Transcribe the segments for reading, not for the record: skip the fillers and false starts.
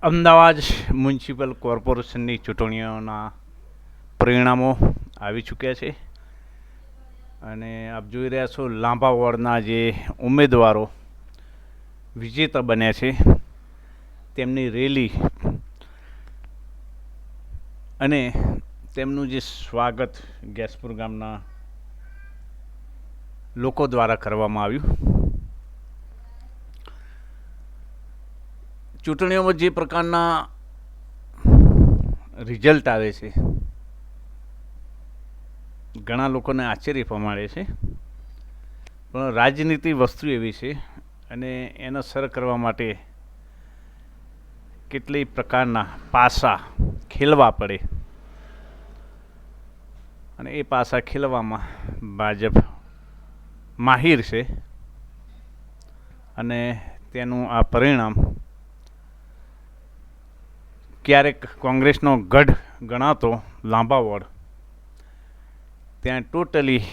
Ahmedabad municipal કોર્પોરેશનની ચૂંટણીઓના પરિણામો આવી ચૂક્યા છે અને આપ જોઈ રહ્યા છો લાંબા વોર્ડના જે ઉમેદવારો વિજેતા બન્યા છે તેમની રેલી અને તેમનું જે સ્વાગત ગેસપુર ગામના લોકો દ્વારા કરવામાં આવ્યું. ચૂંટણીઓમાં જે પ્રકારના રિઝલ્ટ આવે છે ઘણા લોકોને આશ્ચર્ય પમાડે છે, પણ રાજનીતિ વસ્તુ એવી છે અને એનો સર કરવા માટે કેટલી પ્રકારના પાસા ખેલવા પડે અને એ પાસા ખેલવામાં ભાજપ માહિર છે અને તેનું આ પરિણામ ક્યારેક કોંગ્રેસનો ગઢ ગણાતો લાંબા વોર્ડ ત્યાં ટોટલી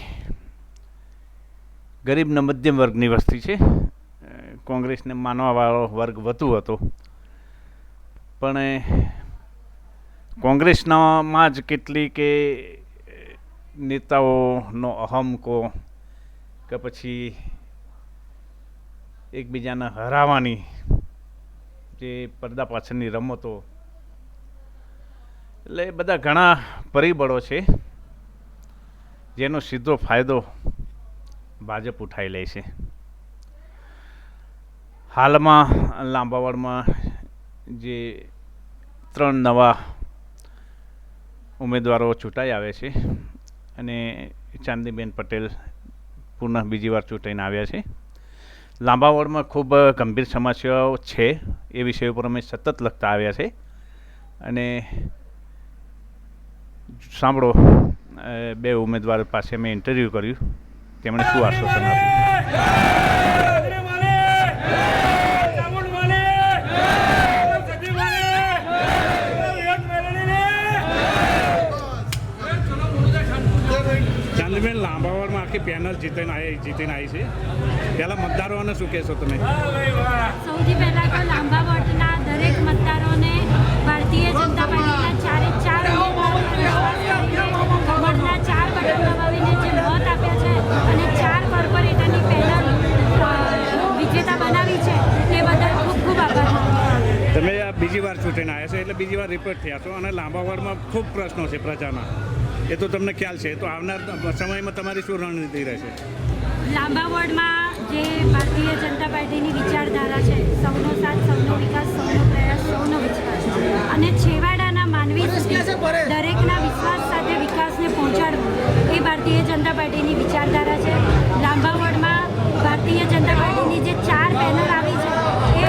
ગરીબના મધ્યમ વર્ગની વસ્તી છે. કોંગ્રેસને માનવાવાળો વર્ગ વધુ હતો, પણ કોંગ્રેસનામાં જ કેટલી કે નેતાઓનો અહમ કહો કે પછી એકબીજાને હરાવવાની જે પડદા પાછળની રમતો, એટલે એ બધા ઘણા પરિબળો છે જેનો સીધો ફાયદો ભાજપ ઉઠાવી લે છે. હાલમાં લાંબાવાડમાં જે 3 નવા ઉમેદવારો ચૂંટાઈ આવે છે અને ચાંદનીબેન પટેલ પુનઃ બીજી વાર ચૂંટાઈને આવ્યા છે. લાંબાવાડમાં ખૂબ ગંભીર સમસ્યાઓ છે એ વિષય ઉપર અમે સતત લખતા આવ્યા છે અને સાંભળો, 2 ઉમેદવાર પાસે મેં ઇન્ટરવ્યૂ કર્યું, તેમણે શું આશ્વાસન આપ્યું. ચાંદનીબેન, લાંબાવાડમાં આખી પેનલ જીતીને આવી છે, પહેલાં મતદારોને શું કહેશો તમે? સૌથી પહેલાં તો લાંબાવાડના દરેક મતદારોને ભારતીય જનતા પાર્ટીના 4 વોર્ડના 4 બટન દબાવીને જે મત આપ્યા છે અને 4 કોર્પોરેટરની પેનલ વિજેતા બનાવી છે તે બદલ ખૂબ ખૂબ આભાર. તમે આ બીજી વાર ચૂંટીને આવ્યા છો એટલે બીજી વાર રિપોર્ટ થયા છો અને લાંબાવાડમાં ખૂબ પ્રશ્નો છે પ્રજાના, એ તો તમને ખ્યાલ છે. તો આવનાર સમયમાં તમારી શું રણનીતિ રહેશે? લાંબાવાડમાં જે ભારતીય જનતા પાર્ટીની વિચારધારા છે, સૌનો સાથ, સૌનો વિકાસ, સૌનો પ્રયાસ, સૌનો વિશ્વાસ, અને છેવાડાના માનવી દરેકના વિશ્વાસ સાથે વિકાસને પહોંચાડવું એ ભારતીય જનતા પાર્ટીની વિચારધારા છે. લાંબાવાડમાં ભારતીય જનતા પાર્ટીની જે 4 પેનલ આવી છે એ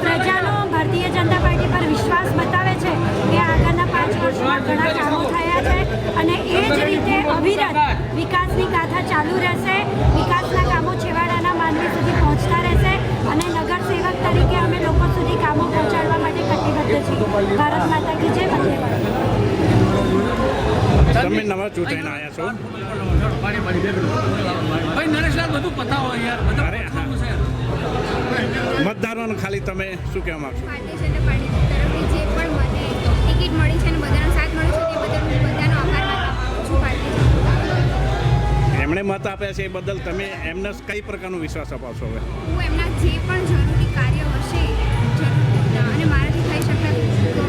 પ્રજાનો ભારતીય જનતા પાર્ટી પર વિશ્વાસ બતાવે છે કે આગળના 5 વર્ષમાં ઘણા કામો થયા છે અને એ જ રીતે અવિરત વિકાસની ગાથા ચાલુ રહેશે. વિકાસના કામો છેવાડાના માનવી સુધી પહોંચતા રહેશે અને નગરસેવક તરીકે અમે લોકો સુધી કામો પહોંચાડવા માટે કટિબદ્ધ છીએ. ભારત માતા કી જય. તમે નવા ચૂંટાઈને આવ્યા છો, મતદારોને ખાલી તમે શું કહેવા માંગશો? ભારતીય જનતા પાર્ટી તરફથી જે પણ મને ટિકિટ મળી છે અને બધાનો સાથ મળ્યો છે તે બદલ હું બધાનો આભાર માનું છું. ભારતીય એમણે મત આપ્યા છે એ બદલ તમે એમને કઈ પ્રકારનો વિશ્વાસ અપાવશો? હવે હું એમના જે પણ જરૂરી કાર્ય હશે અને મારાથી થઈ શકે તો